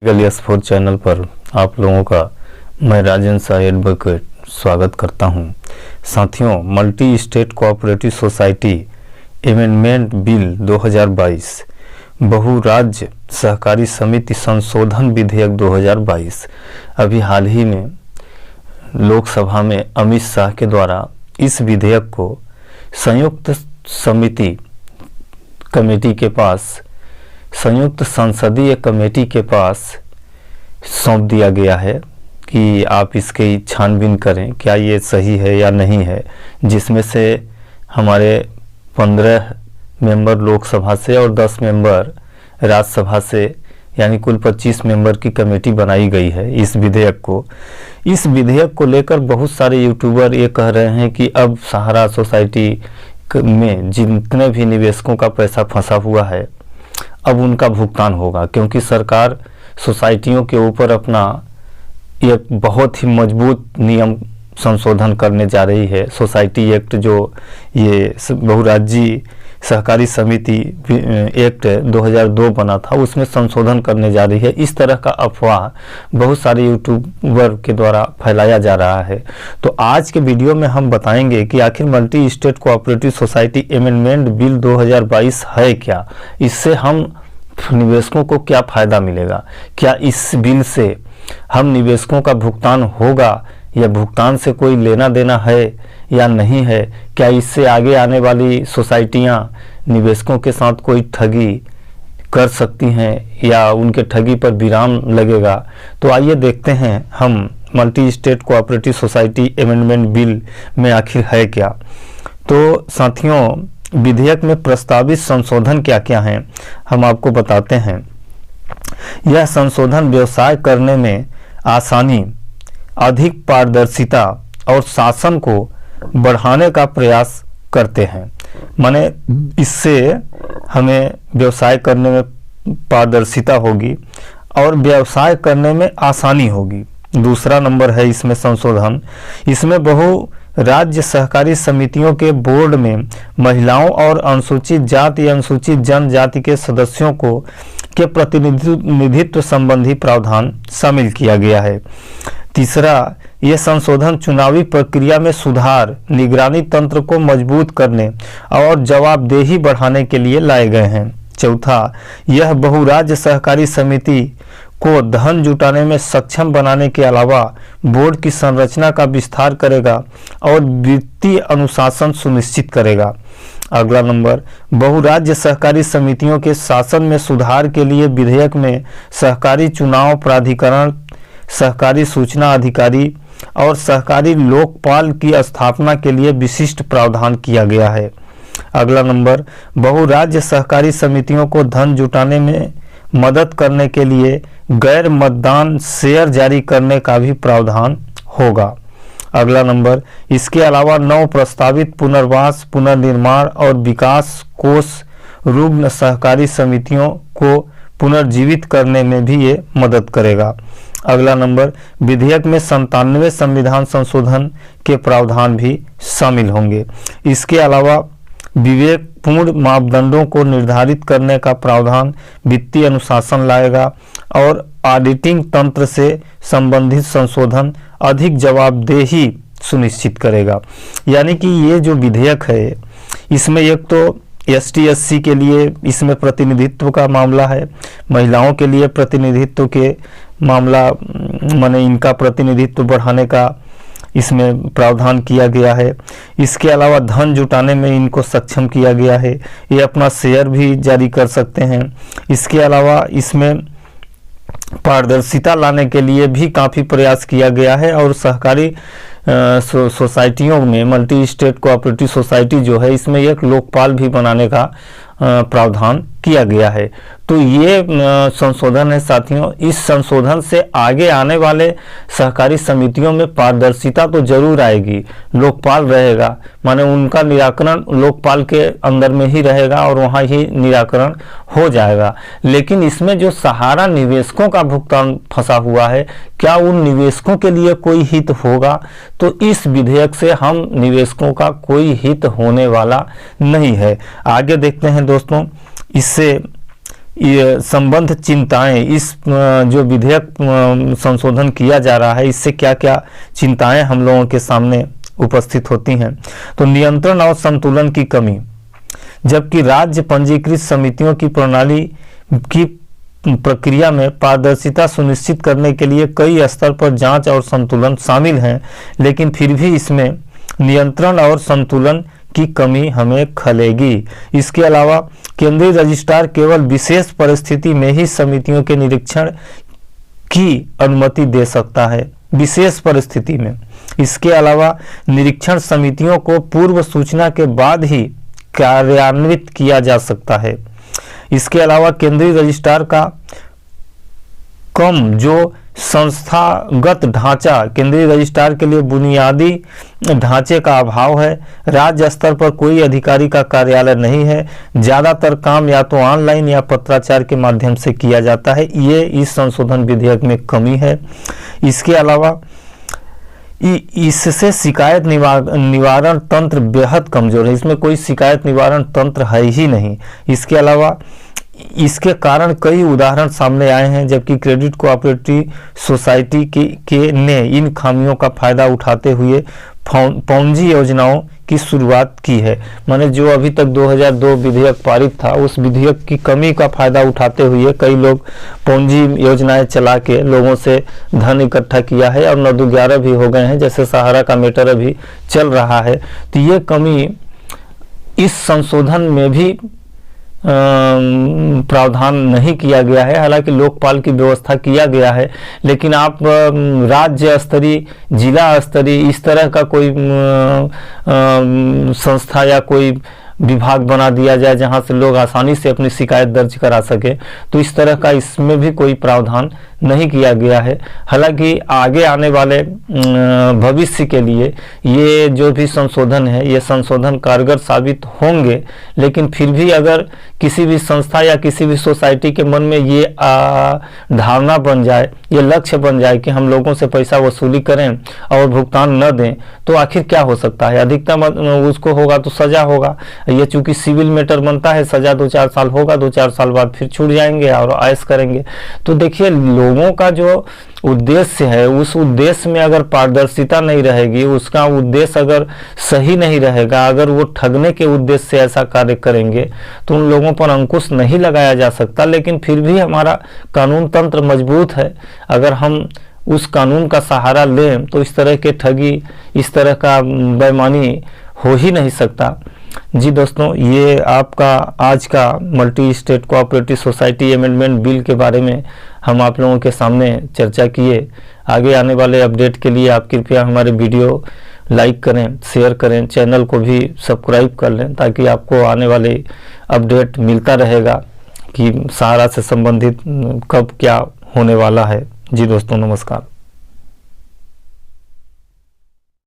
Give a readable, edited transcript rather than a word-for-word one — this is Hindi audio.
लीगल S4 चैनल पर आप लोगों का मैं राजेंद्र शाह एडवोकेट स्वागत करता हूं। साथियों, multi state cooperative society amendment bill 2022 बहु राज्य सहकारी समिति संशोधन विधेयक 2022 अभी हाल ही में लोकसभा में अमित शाह के द्वारा इस विधेयक को संयुक्त समिति कमेटी के पास संयुक्त संसदीय कमेटी के पास सौंप दिया गया है कि आप इसकी छानबीन करें, क्या ये सही है या नहीं है, जिसमें से हमारे 15 मेंबर लोकसभा से और 10 मेंबर राज्यसभा से यानी कुल 25 मेंबर की कमेटी बनाई गई है। इस विधेयक को लेकर बहुत सारे यूट्यूबर ये कह रहे हैं कि अब सहारा सोसाइटी में जितने भी निवेशकों का पैसा फंसा हुआ है अब उनका भुगतान होगा, क्योंकि सरकार सोसाइटियों के ऊपर अपना एक बहुत ही मजबूत नियम संशोधन करने जा रही है। सोसाइटी एक्ट जो ये बहुराज्यीय सहकारी समिति एक्ट 2002 बना था उसमें संशोधन करने जा रही है। इस तरह का अफवाह बहुत सारे यूट्यूबर के द्वारा फैलाया जा रहा है। तो आज के वीडियो में हम बताएंगे कि आखिर multi state cooperative society amendment bill 2022 है क्या, इससे हम निवेशकों को क्या फ़ायदा मिलेगा, क्या इस बिल से हम निवेशकों का भुगतान होगा या भुगतान से कोई लेना देना है या नहीं है, क्या इससे आगे आने वाली सोसाइटियां निवेशकों के साथ कोई ठगी कर सकती हैं या उनके ठगी पर विराम लगेगा। तो आइए देखते हैं हम multi state cooperative society amendment bill में आखिर है क्या। तो साथियों, विधेयक में प्रस्तावित संशोधन क्या क्या हैं हम आपको बताते हैं। यह संशोधन व्यवसाय करने में आसानी, अधिक पारदर्शिता और शासन को बढ़ाने का प्रयास करते हैं। माने इससे हमें व्यवसाय करने में पारदर्शिता होगी और व्यवसाय करने में आसानी होगी। दूसरा नंबर है इसमें संशोधन, इसमें बहु राज्य सहकारी समितियों के बोर्ड में महिलाओं और अनुसूचित जाति या अनुसूचित जनजाति के सदस्यों को के प्रतिनिधित्व संबंधी प्रावधान शामिल किया गया है। तीसरा, ये संशोधन चुनावी प्रक्रिया में सुधार, निगरानी तंत्र को मजबूत करने और जवाबदेही बढ़ाने के लिए लाए गए हैं। चौथा, यह बहुराज्य सहकारी समिति को धन जुटाने में सक्षम बनाने के अलावा बोर्ड की संरचना का विस्तार करेगा और वित्तीय अनुशासन सुनिश्चित करेगा। अगला नंबर, बहुराज्य सहकारी समितियों के शासन में सुधार के लिए विधेयक में सहकारी चुनाव प्राधिकरण, सहकारी सूचना अधिकारी और सहकारी लोकपाल की स्थापना के लिए विशिष्ट प्रावधान किया गया है। अगला नंबर, बहुराज्य सहकारी समितियों को धन जुटाने में मदद करने के लिए गैर मतदान शेयर जारी करने का भी प्रावधान होगा। अगला नंबर, इसके अलावा 9 प्रस्तावित पुनर्वास, पुनर्निर्माण और विकास कोष रुग्ण सहकारी समितियों को पुनर्जीवित करने में भी ये मदद करेगा। अगला नंबर, विधेयक में 97 संविधान संशोधन के प्रावधान भी शामिल होंगे। इसके अलावा विवेकपूर्ण मापदंडों को निर्धारित करने का प्रावधान वित्तीय अनुशासन लाएगा और ऑडिटिंग तंत्र से संबंधित संशोधन अधिक जवाबदेही सुनिश्चित करेगा। यानी कि ये जो विधेयक है इसमें एक तो ST SC के लिए इसमें प्रतिनिधित्व का मामला है, महिलाओं के लिए प्रतिनिधित्व के मामला माने इनका प्रतिनिधित्व बढ़ाने का इसमें प्रावधान किया गया है। इसके अलावा धन जुटाने में इनको सक्षम किया गया है, ये अपना शेयर भी जारी कर सकते हैं। इसके अलावा इसमें पारदर्शिता लाने के लिए भी काफ़ी प्रयास किया गया है और सहकारी सोसाइटियों में मल्टी स्टेट कोऑपरेटिव सोसाइटी जो है इसमें एक लोकपाल भी बनाने का प्रावधान किया गया है। तो ये संशोधन है साथियों। इस संशोधन से आगे आने वाले सहकारी समितियों में पारदर्शिता तो जरूर आएगी, लोकपाल रहेगा, माने उनका निराकरण लोकपाल के अंदर में ही रहेगा और वहाँ ही निराकरण हो जाएगा। लेकिन इसमें जो सहारा निवेशकों का भुगतान फंसा हुआ है, क्या उन निवेशकों के लिए कोई हित होगा? तो इस विधेयक से हम निवेशकों का कोई हित होने वाला नहीं है। आगे देखते हैं दोस्तों, इससे ये संबंध चिंताएं, इस जो विधेयक संशोधन किया जा रहा है इससे क्या क्या चिंताएं हम लोगों के सामने उपस्थित होती हैं। तो नियंत्रण और संतुलन की कमी, जबकि राज्य पंजीकृत समितियों की प्रणाली की प्रक्रिया में पारदर्शिता सुनिश्चित करने के लिए कई स्तर पर जांच और संतुलन शामिल हैं, लेकिन फिर भी इसमें नियंत्रण और संतुलन की कमी हमें खलेगी। इसके अलावा केंद्रीय रजिस्ट्रार केवल विशेष परिस्थिति में ही समितियों के निरीक्षण की अनुमति दे सकता है, विशेष परिस्थिति में। इसके अलावा निरीक्षण समितियों को पूर्व सूचना के बाद ही कार्यान्वित किया जा सकता है। इसके अलावा केंद्रीय रजिस्ट्रार का कम जो संस्थागत ढांचा, केंद्रीय रजिस्ट्रार के लिए बुनियादी ढांचे का अभाव है। राज्य स्तर पर कोई अधिकारी का कार्यालय नहीं है, ज़्यादातर काम या तो ऑनलाइन या पत्राचार के माध्यम से किया जाता है। ये इस संशोधन विधेयक में कमी है। इसके अलावा इससे शिकायत निवारण तंत्र बेहद कमजोर है, इसमें कोई शिकायत निवारण तंत्र है ही नहीं। इसके अलावा इसके कारण कई उदाहरण सामने आए हैं, जबकि क्रेडिट कोऑपरेटिव सोसाइटी ने इन खामियों का फायदा उठाते हुए पॉन्जी योजनाओं की शुरुआत की है। माने जो अभी तक 2002 विधेयक पारित था, उस विधेयक की कमी का फायदा उठाते हुए कई लोग पॉन्जी योजनाएं चला के लोगों से धन इकट्ठा किया है और 9-11 भी हो गए हैं, जैसे सहारा का मैटर अभी चल रहा है। तो ये कमी इस संशोधन में भी प्रावधान नहीं किया गया है। हालांकि लोकपाल की व्यवस्था किया गया है, लेकिन आप राज्य स्तरीय, जिला स्तरीय इस तरह का कोई संस्था या कोई विभाग बना दिया जाए जहां से लोग आसानी से अपनी शिकायत दर्ज करा सके, तो इस तरह का इसमें भी कोई प्रावधान नहीं किया गया है। हालांकि आगे आने वाले भविष्य के लिए ये जो भी संशोधन है, ये संशोधन कारगर साबित होंगे, लेकिन फिर भी अगर किसी भी संस्था या किसी भी सोसाइटी के मन में ये धारणा बन जाए, ये लक्ष्य बन जाए कि हम लोगों से पैसा वसूली करें और भुगतान न दें, तो आखिर क्या हो सकता है? अधिकतम उसको होगा तो सजा होगा। ये चूंकि सिविल मैटर बनता है, सजा 2-4 साल होगा, 2-4 साल बाद फिर छूट जाएंगे और ऐश करेंगे। तो देखिए, लोगों का जो उद्देश्य है, उस उद्देश्य में अगर पारदर्शिता नहीं रहेगी, उसका उद्देश्य अगर सही नहीं रहेगा, अगर वो ठगने के उद्देश्य से ऐसा कार्य करेंगे, तो उन लोगों पर अंकुश नहीं लगाया जा सकता। लेकिन फिर भी हमारा कानून तंत्र मजबूत है, अगर हम उस कानून का सहारा लें तो इस तरह के ठगी, इस तरह का बेईमानी हो ही नहीं सकता। जी दोस्तों, ये आपका आज का multi state cooperative society amendment bill के बारे में हम आप लोगों के सामने चर्चा किए। आगे आने वाले अपडेट के लिए आप कृपया हमारे वीडियो लाइक करें, शेयर करें, चैनल को भी सब्सक्राइब कर लें, ताकि आपको आने वाले अपडेट मिलता रहेगा कि सहारा से संबंधित कब क्या होने वाला है। जी दोस्तों, नमस्कार।